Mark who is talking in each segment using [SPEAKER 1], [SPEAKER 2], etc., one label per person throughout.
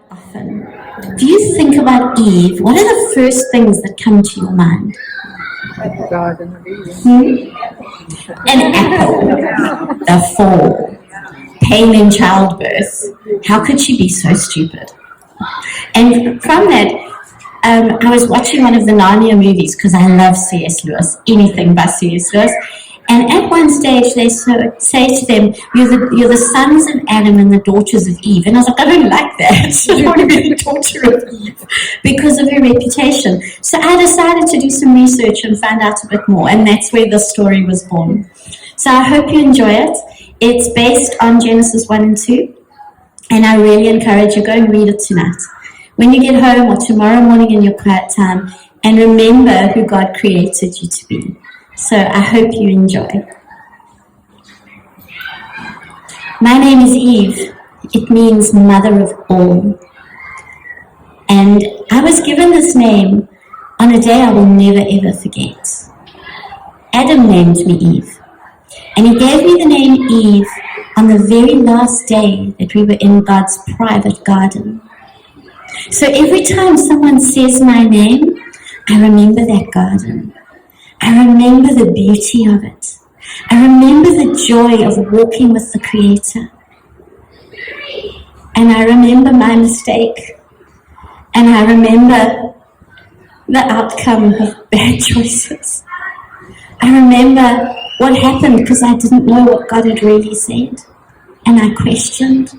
[SPEAKER 1] Often, if you think about Eve, what are the first things that come to your mind?
[SPEAKER 2] Garden of Eden.
[SPEAKER 1] An apple, the fall, pain in childbirth. How could she be so stupid? And from that, I was watching one of the Narnia movies because I love C.S. Lewis, anything by C.S. Lewis. And at one stage, they say to them, you're the sons of Adam and the daughters of Eve. And I was like, I don't like that. I don't want to be the daughter of Eve because of her reputation. So I decided to do some research and find out a bit more. And that's where this story was born. So I hope you enjoy it. It's based on Genesis 1 and 2. And I really encourage you, go and read it tonight. When you get home or tomorrow morning in your quiet time, and remember who God created you to be. So I hope you enjoy. My name is Eve. It means mother of all. And I was given this name on a day I will never ever forget. Adam named me Eve. And he gave me the name Eve on the very last day that we were in God's private garden. So every time someone says my name, I remember that garden. I remember the beauty of it. I remember the joy of walking with the Creator. And I remember my mistake. And I remember the outcome of bad choices. I remember what happened because I didn't know what God had really said. And I questioned.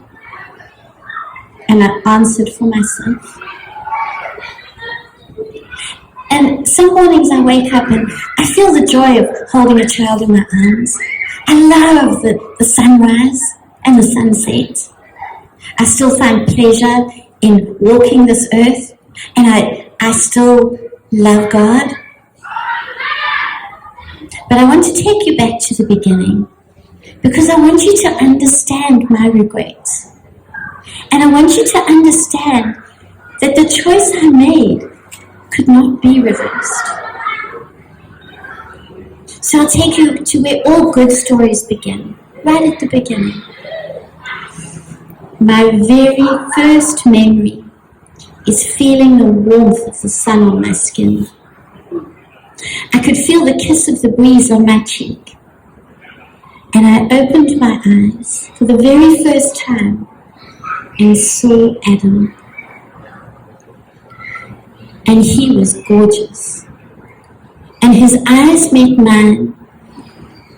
[SPEAKER 1] And I answered for myself. And some mornings I wake up and I feel the joy of holding a child in my arms. I love the sunrise and the sunset. I still find pleasure in walking this earth, and I still love God. But I want to take you back to the beginning because I want you to understand my regrets. And I want you to understand that the choice I made could not be reversed. So I'll take you to where all good stories begin, right at the beginning. My very first memory is feeling the warmth of the sun on my skin. I could feel the kiss of the breeze on my cheek. And I opened my eyes for the very first time and saw Adam. And he was gorgeous. And his eyes met mine,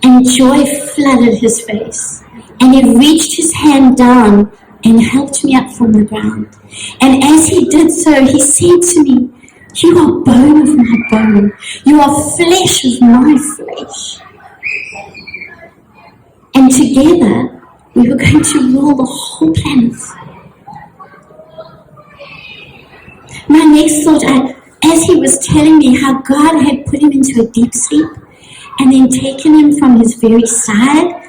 [SPEAKER 1] and joy flooded his face. And he reached his hand down and helped me up from the ground. And as he did so, he said to me, "You are bone of my bone. You are flesh of my flesh." And together, we were going to rule the whole planet. My next thought, as he was telling me how God had put him into a deep sleep and then taken him from his very side,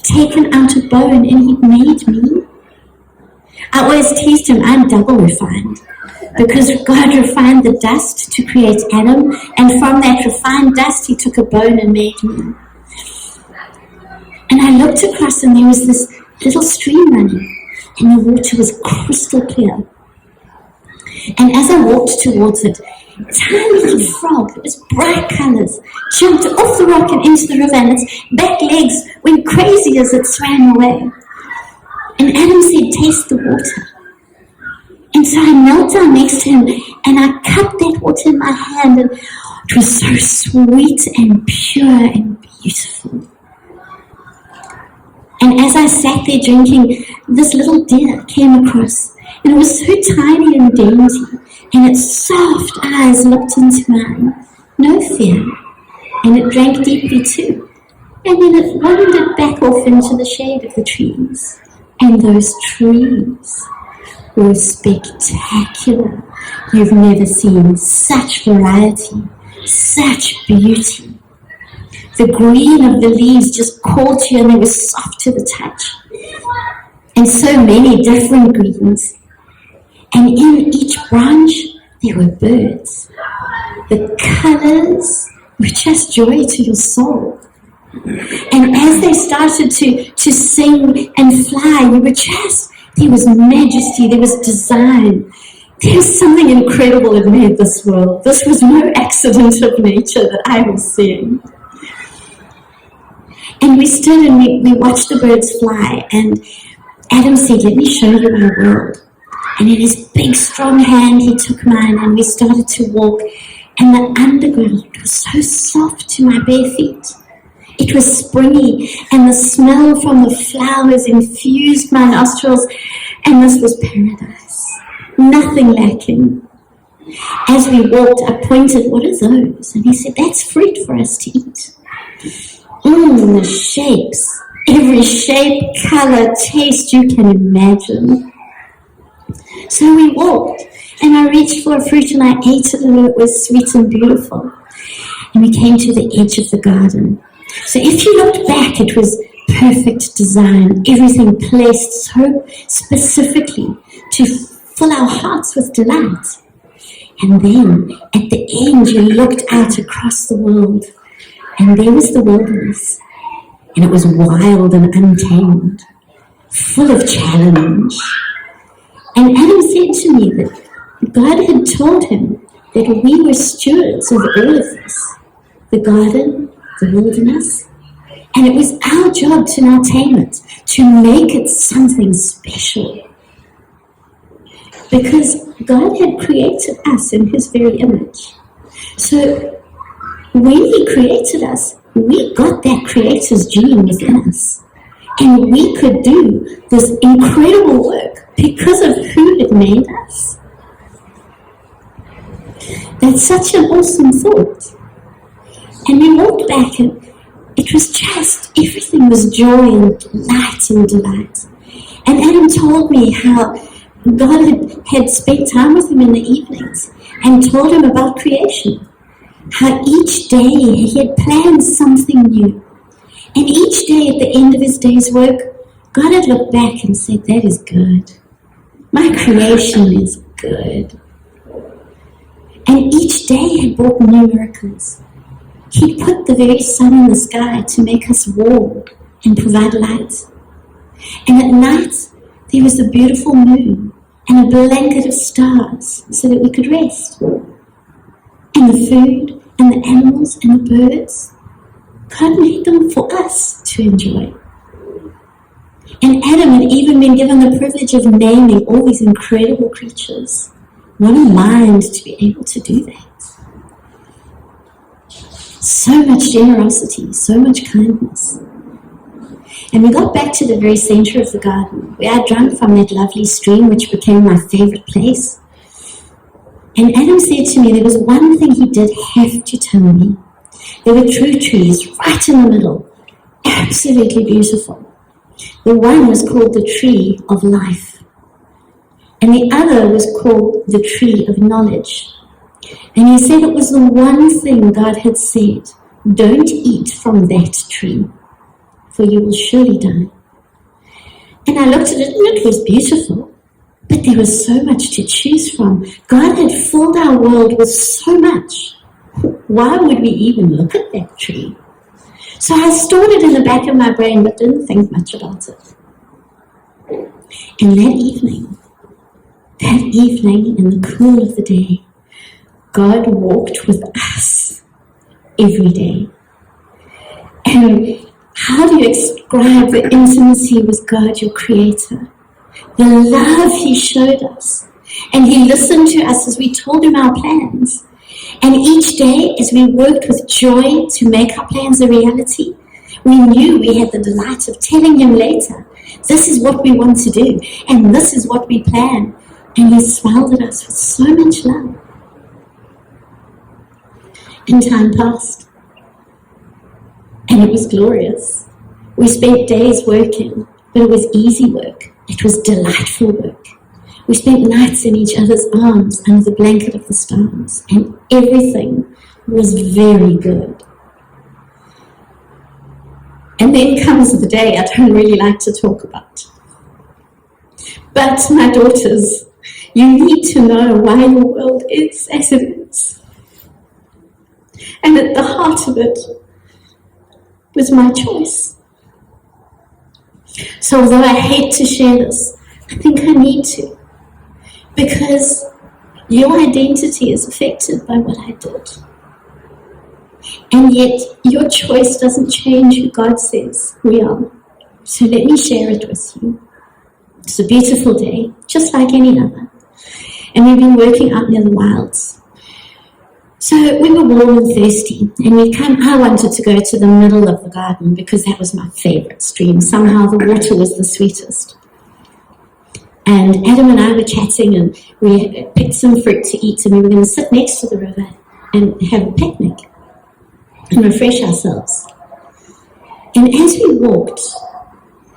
[SPEAKER 1] taken out a bone, and he'd made me. I always teased him, I'm double refined, because God refined the dust to create Adam, and from that refined dust he took a bone and made me. And I looked across and there was this little stream running, and the water was crystal clear. And as I walked towards it, a tiny little frog, it was bright colours, jumped off the rock and into the river, and its back legs went crazy as it swam away. And Adam said, "Taste the water." And so I knelt down next to him, and I cupped that water in my hand, and it was so sweet and pure and beautiful. And as I sat there drinking, this little deer came across. And it was so tiny and dainty, and its soft eyes looked into mine. No fear. And it drank deeply too. And then it wandered back off into the shade of the trees. And those trees were spectacular. You've never seen such variety, such beauty. The green of the leaves just called to you, and they were soft to the touch. And so many different greens. And in each branch, there were birds. The colors were just joy to your soul. And as they started to sing and fly, you were just There was majesty, there was design. There was something incredible that made this world. This was no accident of nature that I was seeing. And we stood and we watched the birds fly, and Adam said, "Let me show you my world." And in his big, strong hand, he took mine, and we started to walk. And the underground was so soft to my bare feet. It was springy, and the smell from the flowers infused my nostrils, and this was paradise. Nothing lacking. As we walked, I pointed, "What are those?" And he said, "That's fruit for us to eat." The shapes. Every shape, color, taste you can imagine. So we walked, and I reached for a fruit and I ate it, and it was sweet and beautiful. And we came to the edge of the garden. So if you looked back, it was perfect design, everything placed so specifically to fill our hearts with delight. And then at the end, you looked out across the world, and there was the wilderness. And it was wild and untamed, full of challenge. And Adam said to me that God had told him that we were stewards of all of this, the garden, the wilderness, and it was our job to now tame it, to make it something special. Because God had created us in his very image. So when he created us, we got that creator's gene within us. And we could do this incredible work because of who had made us. That's such an awesome thought. And we walked back, and it was just, everything was joy and light and delight. And Adam told me how God had spent time with him in the evenings and told him about creation. How each day he had planned something new. And each day at the end of his day's work, God had looked back and said, "That is good. My creation is good." And each day had brought new miracles. He put the very sun in the sky to make us warm and provide light. And at night, there was a beautiful moon and a blanket of stars so that we could rest. And the food and the animals and the birds, God made them for us to enjoy. And Adam had even been given the privilege of naming all these incredible creatures. What a mind to be able to do that. So much generosity, so much kindness. And we got back to the very center of the garden, where I drank from that lovely stream, which became my favorite place. And Adam said to me, there was one thing he did have to tell me. There were two trees right in the middle, absolutely beautiful. The one was called the tree of life, and the other was called the tree of knowledge. And he said it was the one thing God had said, "Don't eat from that tree, for you will surely die." And I looked at it, and it was beautiful. But there was so much to choose from. God had filled our world with so much. Why would we even look at that tree? So I stored it in the back of my brain, but didn't think much about it. And that evening, in the cool of the day, God walked with us every day. And how do you describe the intimacy with God, your Creator? The love he showed us. And he listened to us as we told him our plans. And each day, as we worked with joy to make our plans a reality, we knew we had the delight of telling him later, "This is what we want to do, and this is what we plan." And he smiled at us with so much love. And time passed. And it was glorious. We spent days working, but it was easy work. It was delightful work. We spent nights in each other's arms under the blanket of the stars, and everything was very good. And then comes the day I don't really like to talk about. But my daughters, you need to know why your world is as it is. And at the heart of it was my choice. So although I hate to share this, I think I need to. Because your identity is affected by what I did. And yet, your choice doesn't change who God says we are. So let me share it with you. It's a beautiful day, just like any other. And we've been working out near the wilds. So we were warm and thirsty, and I wanted to go to the middle of the garden because that was my favorite stream. Somehow the water was the sweetest. And Adam and I were chatting, and we picked some fruit to eat, and we were going to sit next to the river and have a picnic and refresh ourselves. And as we walked,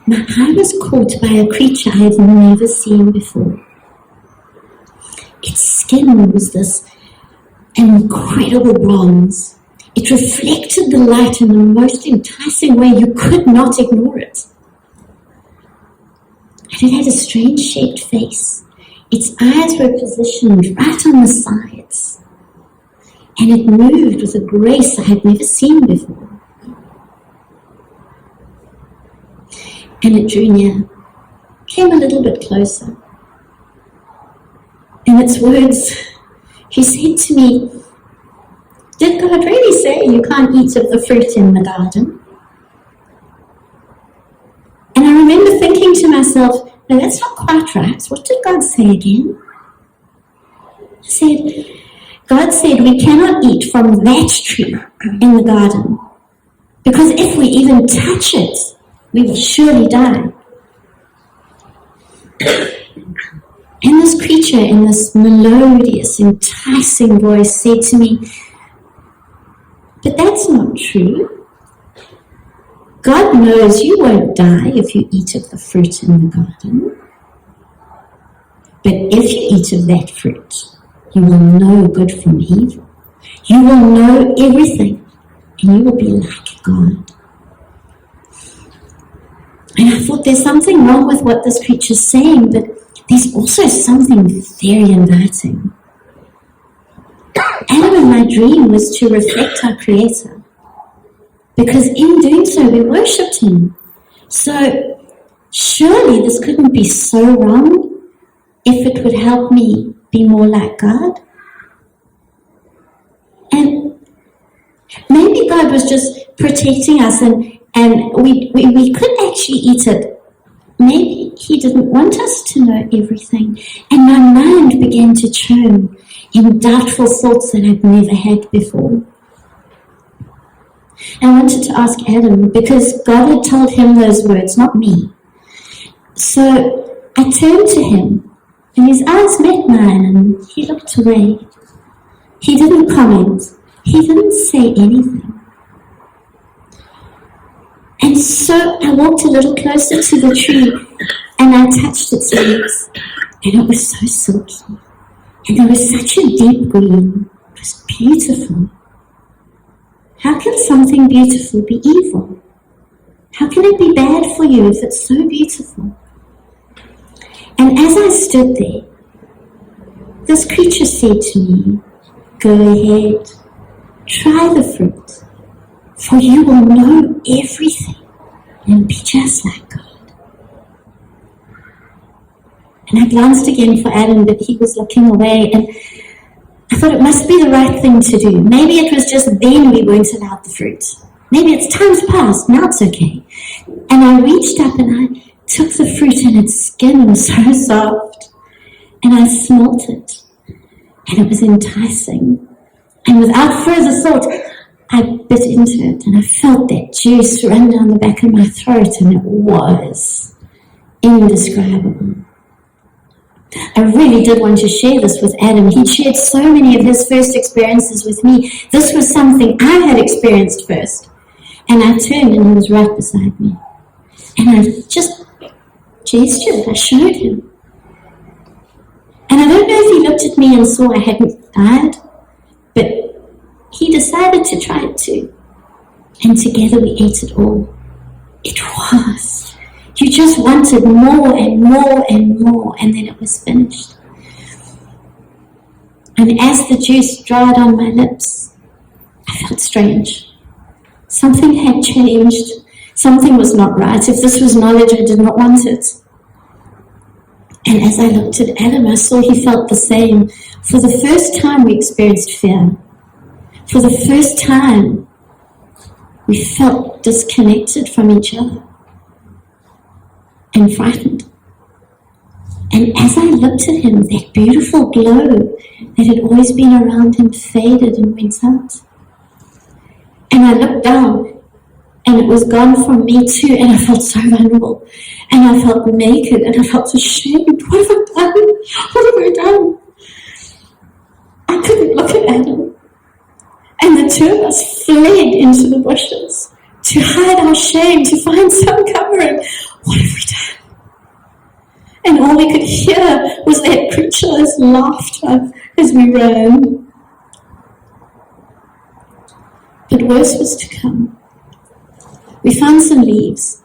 [SPEAKER 1] my eye was caught by a creature I had never seen before. Its skin was this incredible bronze. It reflected the light in the most enticing way. You could not ignore it. And it had a strange shaped face. Its eyes were positioned right on the sides. And it moved with a grace I had never seen before. And it drew near, came a little bit closer. In its words, he said to me, "Did God really say you can't eat of the fruit in the garden?" And I remember thinking to myself, no, that's not quite right. What did God say again? He said, God said we cannot eat from that tree in the garden, because if we even touch it, we will surely die. And this creature in this melodious, enticing voice said to me, "But that's not true. God knows you won't die if you eat of the fruit in the garden. But if you eat of that fruit, you will know good from evil. You will know everything, and you will be like God." And I thought, there's something wrong with what this creature's saying, but there's also something very inviting. Adam in my dream was to reflect our Creator, because in doing so, we worshipped Him. So surely this couldn't be so wrong if it would help me be more like God. And maybe God was just protecting us, and we could actually eat it. Maybe He didn't want us to know everything. And my mind began to churn in doubtful thoughts that I'd never had before. I wanted to ask Adam, because God had told him those words, not me. So I turned to him, and his eyes met mine, and he looked away. He didn't comment. He didn't say anything. And so I walked a little closer to the tree, and I touched its leaves, and it was so silky, and it was such a deep green. It was beautiful. How can something beautiful be evil? How can it be bad for you if it's so beautiful? And as I stood there, this creature said to me, "Go ahead, try the fruit, for you will know everything and be just like God." And I glanced again for Adam, but he was looking away, and I thought it must be the right thing to do. Maybe it was just then we weren't allowed the fruit. Maybe it's time's past, now it's okay. And I reached up and I took the fruit, and its skin was so soft. And I smelt it, and it was enticing. And without further thought, I bit into it, and I felt that juice run down the back of my throat, and it was indescribable. I really did want to share this with Adam. He'd shared so many of his first experiences with me. This was something I had experienced first. And I turned, and he was right beside me. And I just gestured. I showed him. And I don't know if he looked at me and saw I hadn't died, but he decided to try it too. And together we ate it all. It was. You just wanted more and more and more, and then it was finished. And as the juice dried on my lips, I felt strange. Something had changed. Something was not right. If this was knowledge, I did not want it. And as I looked at Adam, I saw he felt the same. For the first time, we experienced fear. For the first time, we felt disconnected from each other and frightened. And as I looked at him, that beautiful glow that had always been around him faded and went out. And I looked down, and it was gone from me too, and I felt so vulnerable. And I felt naked, and I felt ashamed. What have I done? What have I done? I couldn't look at Adam. And the two of us fled into the bushes to hide our shame, to find some covering. What have we done? And all we could hear was that creature's laughter as we ran. But worse was to come. We found some leaves,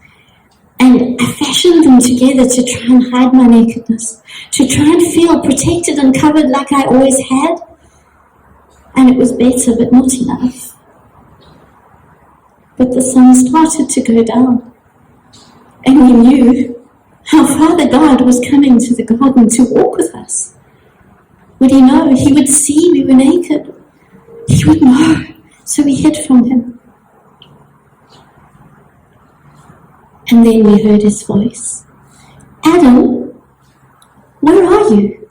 [SPEAKER 1] and I fashioned them together to try and hide my nakedness, to try and feel protected and covered like I always had. And it was better, but not enough. But the sun started to go down, and we knew how Father God was coming to the garden to walk with us. Would he know? He would see we were naked. He would know. So we hid from him. And then we heard his voice. Adam, where are you?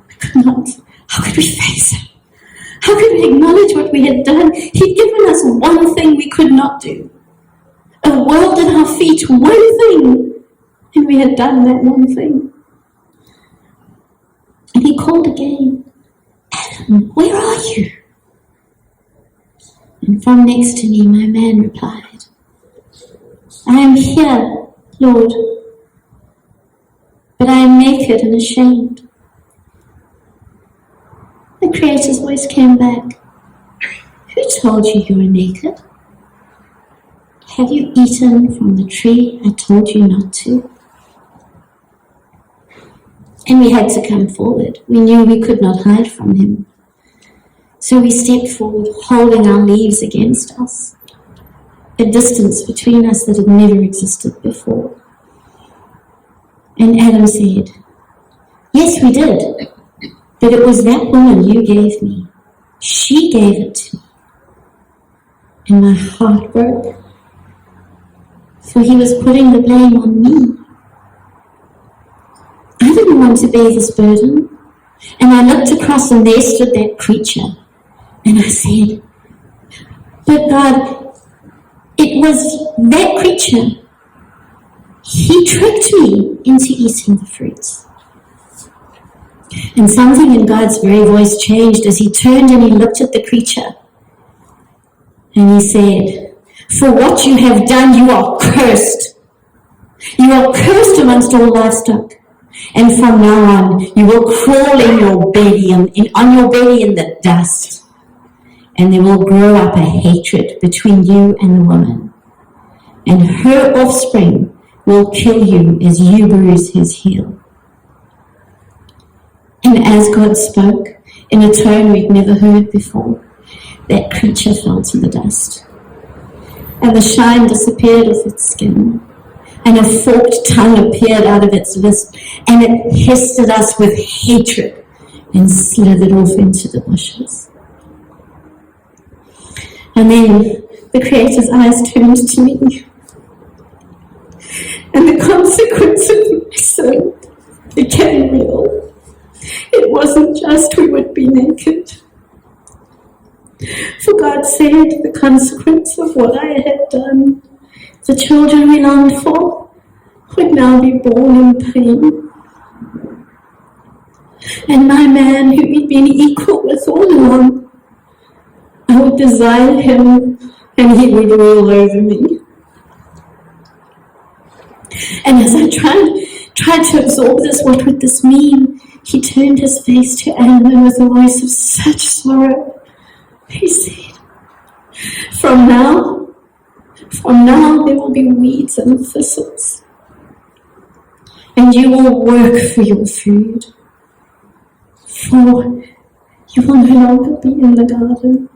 [SPEAKER 1] We could not. How could we face him? How could we acknowledge what we had done? He'd given us one thing we could not do. A world at our feet, one thing. And we had done that one thing. And he called again. Adam, where are you? And from next to me, my man replied, I am here, Lord, but I am naked and ashamed. The Creator's voice came back. Who told you you were naked? Have you eaten from the tree I told you not to? And we had to come forward. We knew we could not hide from him. So we stepped forward, holding our leaves against us, a distance between us that had never existed before. And Adam said, yes, we did, but it was that woman you gave me. She gave it to me. And my heart broke, for he was putting the blame on me. I didn't want to bear this burden. And I looked across, and there stood that creature. And I said, but God, it was that creature. He tricked me into eating the fruits. And something in God's very voice changed as he turned and he looked at the creature. And he said, for what you have done, you are cursed. You are cursed amongst all livestock. And from now on, you will crawl in your belly on your belly in the dust. And there will grow up a hatred between you and the woman. And her offspring will kill you as you bruise his heel. And as God spoke, in a tone we'd never heard before, that creature fell to the dust. And the shine disappeared off its skin. And a forked tongue appeared out of its lips, and it hissed at us with hatred and slithered off into the bushes. And then the Creator's eyes turned to me, and the consequence of my sin became real. It wasn't just we would be naked. For God said the consequence of what I had done, the children we longed for, would now be born in pain. And my man, who we'd been equal with all along, I would desire him, and he would rule over me. And as I tried to absorb this, what would this mean? He turned his face to Adam, and with a voice of such sorrow, he said, From now there will be weeds and thistles, and you will work for your food, for you will no longer be in the garden,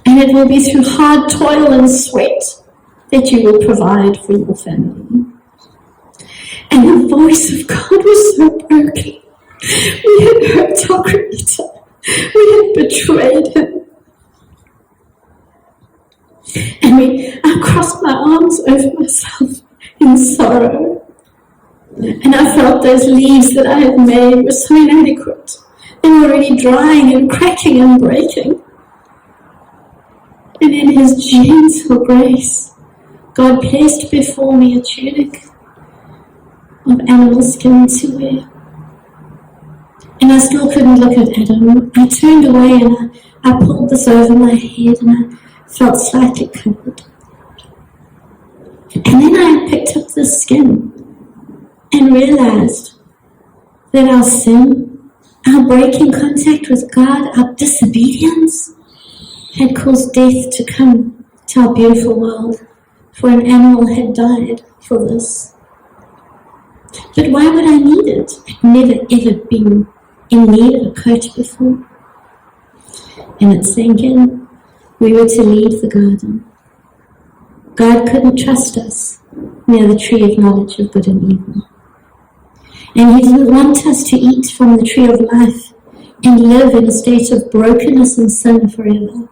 [SPEAKER 1] and it will be through hard toil and sweat that you will provide for your family. And the voice of God was so broken. We had hurt our Creator. We had betrayed Him. And I crossed my arms over myself in sorrow. And I felt those leaves that I had made were so inadequate. They were already drying and cracking and breaking. And in His gentle grace, God placed before me a tunic of animal skin to wear. And I still couldn't look at Adam. I turned away and I pulled this over my head and I felt slightly covered. And then I picked up the skin and realized that our sin, our breaking contact with God, our disobedience, had caused death to come to our beautiful world, for an animal had died for this. But why would I need it? I'd never ever been in need of a coat before. And it sank in. We were to leave the garden. God couldn't trust us near the tree of knowledge of good and evil. And He didn't want us to eat from the tree of life and live in a state of brokenness and sin forever.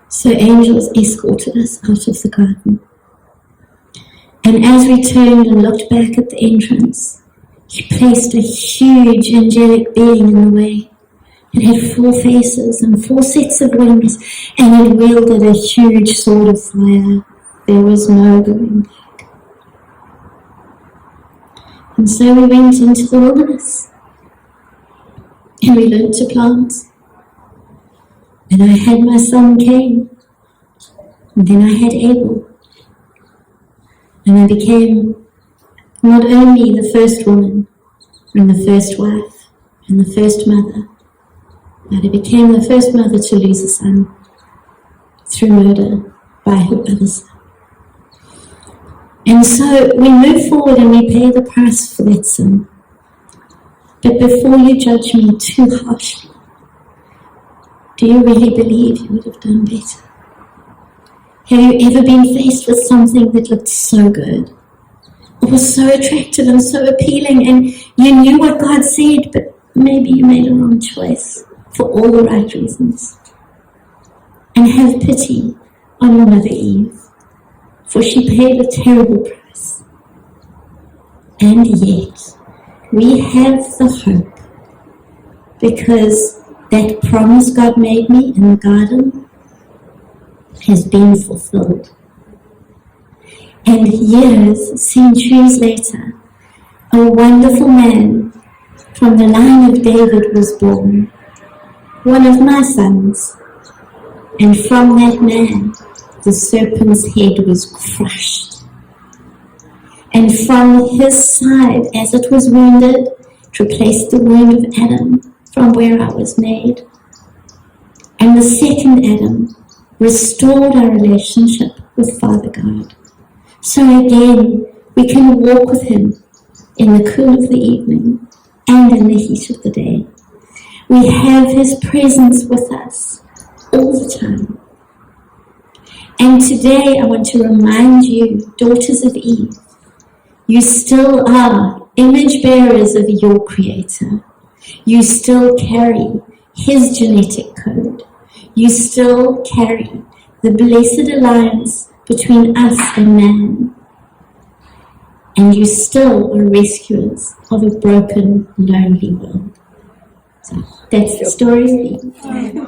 [SPEAKER 1] So angels escorted us out of the garden. And as we turned and looked back at the entrance, He placed a huge angelic being in the way. It had 4 faces and 4 sets of wings, and it wielded a huge sword of fire. There was no going back. And so we went into the wilderness, and we learned to plant. And I had my son Cain, and then I had Abel. And I became not only the first woman, and the first wife, and the first mother, but I became the first mother to lose a son through murder by her other son. And so we move forward and we pay the price for that sin. But before you judge me too harshly, do you really believe you would have done better? Have you ever been faced with something that looked so good? It was so attractive and so appealing, and you knew what God said, but maybe you made a wrong choice for all the right reasons. And have pity on your mother Eve, for she paid a terrible price. And yet, we have the hope, because that promise God made me in the garden has been fulfilled. And years, centuries later, a wonderful man from the line of David was born, one of my sons. And from that man, the serpent's head was crushed. And from his side, as it was wounded, it replaced the wound of Adam from where I was made. And the second Adam restored our relationship with Father God. So again, we can walk with Him in the cool of the evening and in the heat of the day. We have His presence with us all the time. And today I want to remind you, daughters of Eve, you still are image bearers of your Creator. You still carry His genetic code. You still carry the blessed alliance between us and man. And you still are rescuers of a broken, lonely world. So that's the story of Eve.